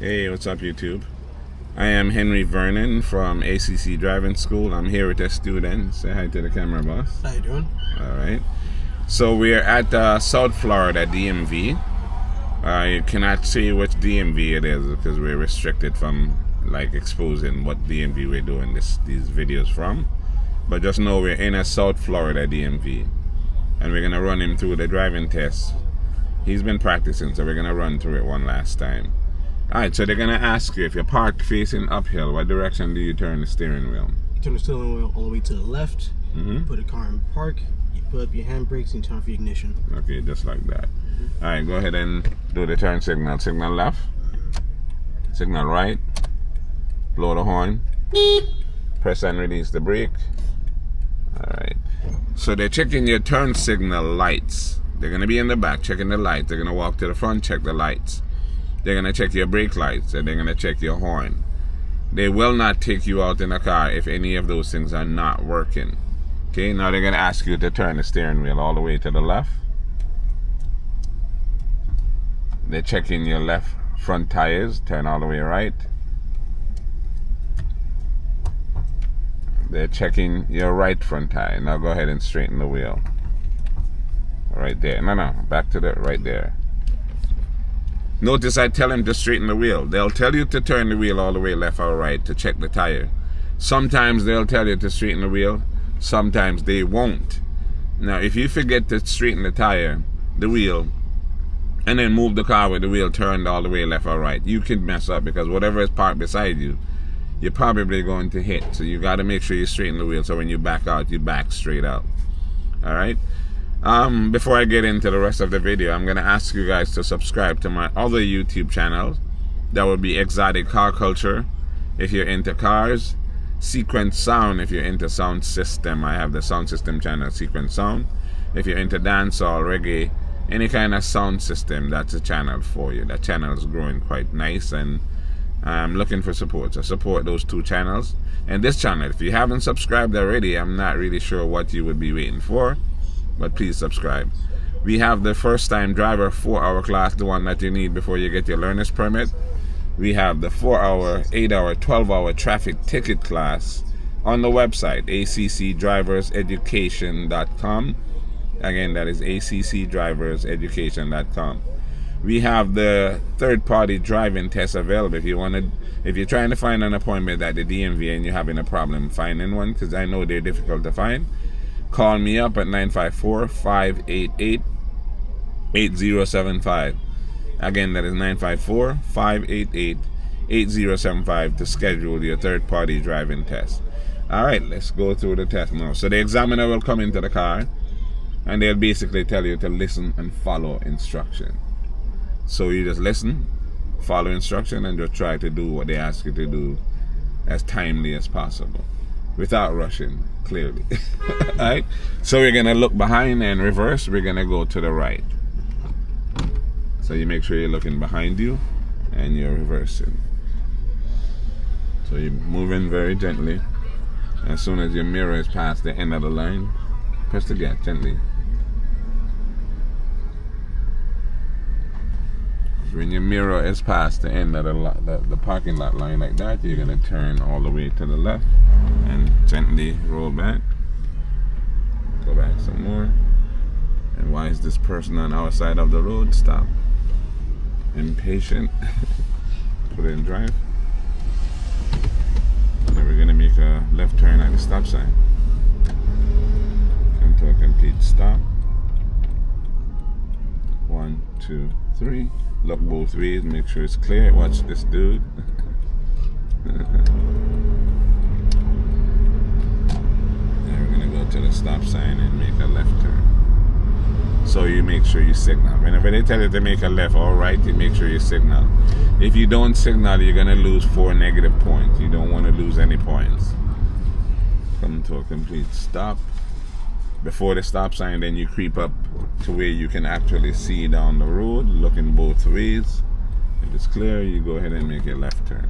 Hey, what's up, YouTube? I am Henry Vernon from ACC Driving School. I'm here with a student. Say hi to the camera, boss. How you doing? All right. So we're at South Florida DMV. You cannot see which DMV it is because we're restricted from exposing what DMV we're doing these videos from. But just know we're in a South Florida DMV, and we're gonna run him through the driving test. He's been practicing, so we're gonna run through it one last time. Alright, so they're going to ask you, if you're parked facing uphill, what direction do you turn the steering wheel? Turn the steering wheel all the way to the left. You put the car in park. You put up your handbrakes and turn off your ignition. Okay, just like that. Alright, go ahead and do the turn signal. Signal left. Signal right. Blow the horn. Press and release the brake. Alright. So they're checking your turn signal lights. They're going to be in the back checking the lights. They're going to walk to the front, check the lights. They're going to check your brake lights, and they're going to check your horn. They will not take you out in the car if any of those things are not working. Okay, now they're going to ask you to turn the steering wheel all the way to the left. They're checking your left front tires, turn all the way right. They're checking your right front tire. Now go ahead and straighten the wheel. Right there. No, back to the right there. Notice I tell him to straighten the wheel. They'll tell you to turn the wheel all the way left or right to check the tire. Sometimes they'll tell you to straighten the wheel. Sometimes they won't. Now, if you forget to straighten the wheel, and then move the car with the wheel turned all the way left or right, you can mess up because whatever is parked beside you, you're probably going to hit. So you got to make sure you straighten the wheel so when you back out, you back straight out. All right? Before I get into the rest of the video, I'm going to ask you guys to subscribe to my other YouTube channels. That would be Exotic Car Culture if you're into cars, Sequence Sound if you're into sound system. I have the sound system channel, Sequence Sound. If you're into dancehall, reggae, any kind of sound system, that's a channel for you. That channel is growing quite nice, and I'm looking for support. So support those two channels. And this channel, if you haven't subscribed already, I'm not really sure what you would be waiting for, but please subscribe. We have the first time driver 4-hour class, the one that you need before you get your learner's permit. We have the 4-hour, 8-hour, 12-hour traffic ticket class on the website, accdriverseducation.com. Again, that is accdriverseducation.com. We have the third-party driving test available if you're trying to find an appointment at the DMV and you're having a problem finding one, because I know they're difficult to find. Call me up at 954-588-8075. Again, that is 954-588-8075 to schedule your third-party driving test. All right, let's go through the test now. So the examiner will come into the car, and they'll basically tell you to listen and follow instruction. So you just listen, follow instruction, and just try to do what they ask you to do as timely as possible, without rushing, clearly. Alright? So we're going to look behind and reverse. We're going to go to the right. So you make sure you're looking behind you and you're reversing. So you're moving very gently. As soon as your mirror is past the end of the line, press the gas gently. When your mirror is past the end of the parking lot line like that, you're going to turn all the way to the left and gently roll back. Go back some more. And why is this person on our side of the road? Stop. Impatient. Put it in drive. And then we're going to make a left turn at the stop sign. Come to a complete stop. 1, 2, 3. Look both ways, make sure it's clear. Watch this dude. And we're gonna go to the stop sign and make a left turn. So you make sure you signal. Whenever they tell you to make a left or right, you make sure you signal. If you don't signal, you're gonna lose 4 negative points. You don't want to lose any points. Come to a complete stop. Before the stop sign, then you creep up to where you can actually see down the road, looking both ways. If it's clear, you go ahead and make a left turn.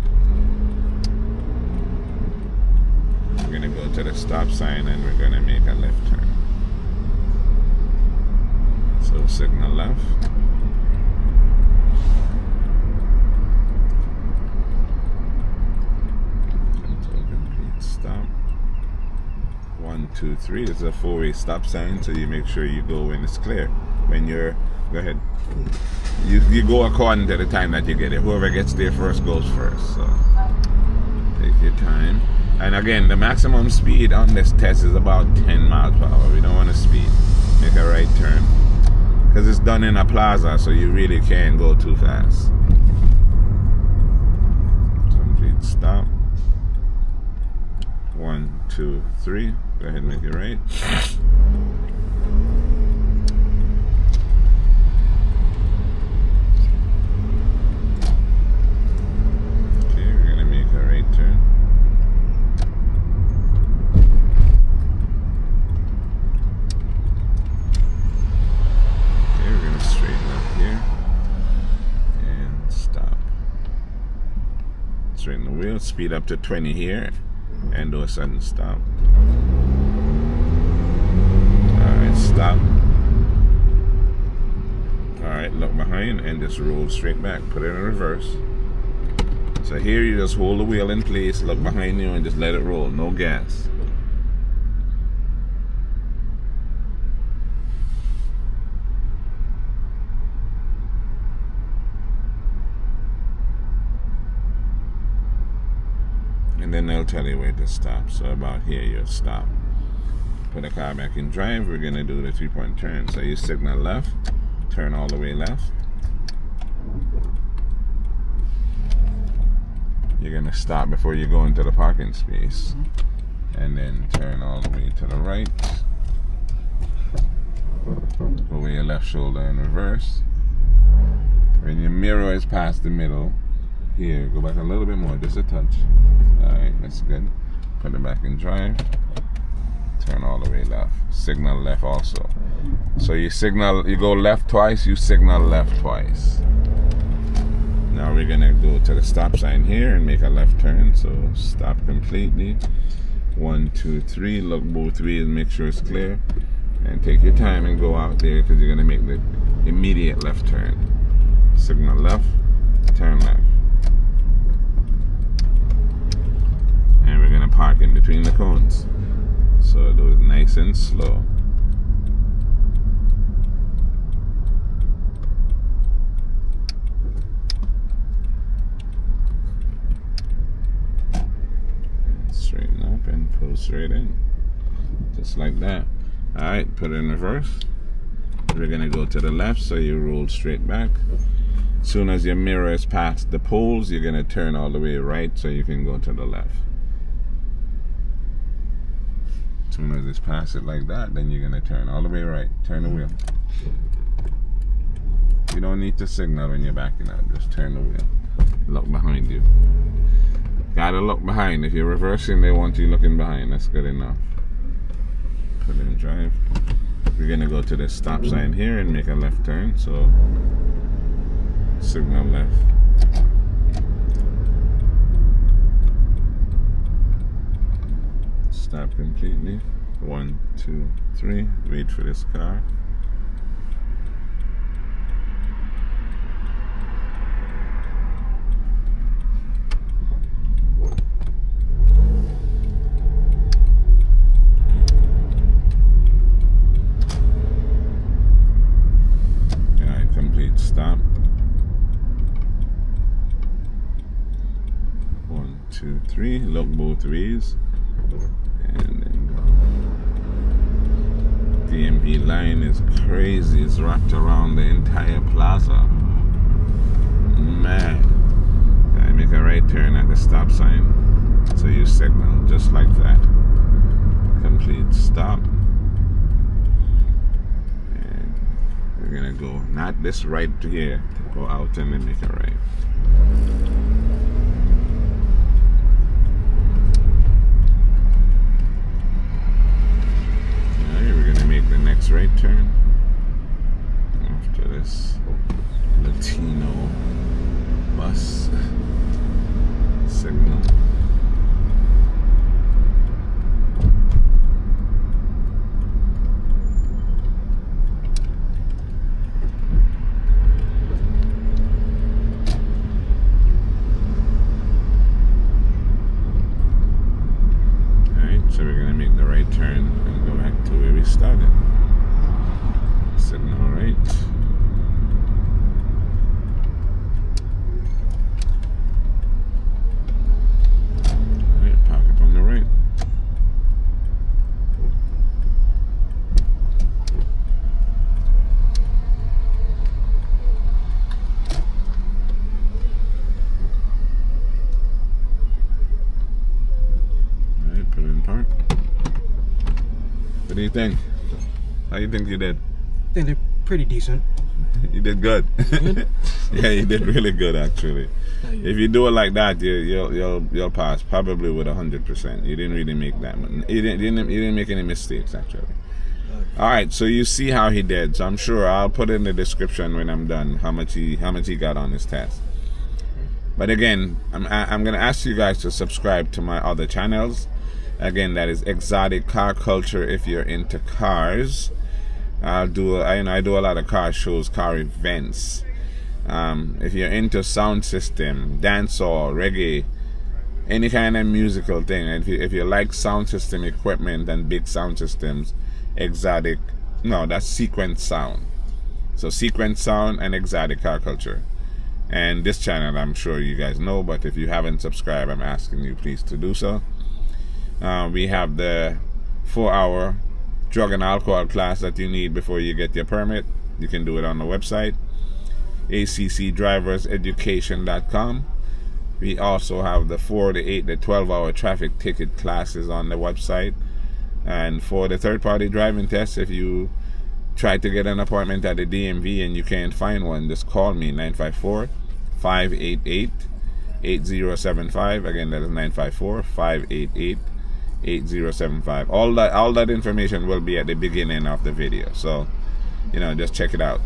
We're going to go to the stop sign and we're going to make a left turn. So signal left. 2, 3. It's a 4-way stop sign, so you make sure you go when it's clear. When you're, go ahead. You go according to the time that you get it. Whoever gets there first goes first. So take your time. And again, the maximum speed on this test is about 10 miles per hour. We don't want to speed. Make a right turn. Because it's done in a plaza, so you really can't go too fast. Complete stop. 1, 2, 3. Go ahead and make it right. Okay, we're gonna make a right turn. Okay, we're gonna straighten up here and stop. Straighten the wheel, speed up to 20 here. And do a sudden stop. Alright, stop. Alright, look behind and just roll straight back. Put it in reverse. So here you just hold the wheel in place, look behind you and just let it roll. No gas. And then they'll tell you where to stop. So about here you'll stop. Put the car back in drive. We're gonna do the 3-point turn. So you signal left, turn all the way left. You're gonna stop before you go into the parking space. And then turn all the way to the right. Over your left shoulder in reverse. When your mirror is past the middle, here, go back a little bit more, just a touch. Alright, that's good. Put it back in drive. Turn all the way left. Signal left also. So you go left twice, you signal left twice. Now we're gonna go to the stop sign here and make a left turn. So stop completely. 1, 2, 3. Look both ways, make sure it's clear. And take your time and go out there because you're gonna make the immediate left turn. Signal left, turn left. And we're gonna park in between the cones. So do it nice and slow. Straighten up and pull straight in. Just like that. Alright, put it in reverse. We're gonna go to the left, so you roll straight back. As soon as your mirror is past the poles, you're gonna turn all the way right so you can go to the left. As soon as it's past it like that, then you're gonna turn all the way right. Turn the wheel. You don't need to signal when you're backing up. Just turn the wheel. Look behind you. Gotta look behind. If you're reversing, they want you looking behind. That's good enough. Put it in drive. We're gonna go to the stop sign here and make a left turn. So signal left. Stop completely. 1, 2, 3. Wait for this car. Alright, complete stop. 1, 2, 3. Look both ways. And then go. DMV line is crazy. It's wrapped around the entire plaza. Man. I make a right turn at the stop sign. So you signal just like that. Complete stop. And we're gonna go, not this right here. Go out and then make a right. Right turn after this Latino bus signal. do you think? How do you think you did? I think they're pretty decent. You did good. Good? Yeah, you did really good actually. If you do it like that, you'll pass probably with 100%. You didn't really make that. You didn't make any mistakes actually. All right, so you see how he did. So I'm sure I'll put in the description when I'm done how much he got on his test. But again, I'm gonna ask you guys to subscribe to my other channels. Again, that is Exotic Car Culture. If you're into cars, I do a lot of car shows, car events. If you're into sound system, dancehall, reggae, any kind of musical thing, if you like sound system equipment and big sound systems, that's Sequence Sound. So Sequence Sound and Exotic Car Culture. And this channel I'm sure you guys know, but if you haven't subscribed, I'm asking you please to do so. We have the 4-hour drug and alcohol class that you need before you get your permit. You can do it on the website, accdriverseducation.com. We also have the 4, the 8, the 12-hour traffic ticket classes on the website. And for the third-party driving test, if you try to get an appointment at the DMV and you can't find one, just call me, 954-588-8075. Again, that is 954-588-8075. All that information will be at the beginning of the video, so just check it out.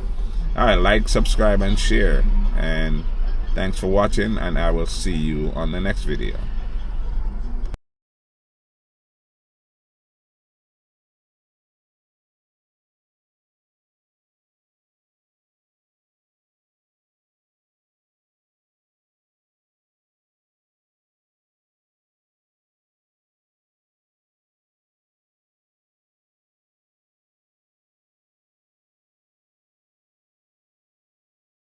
All right, like, subscribe, and share. And thanks for watching, and I will see you on the next video.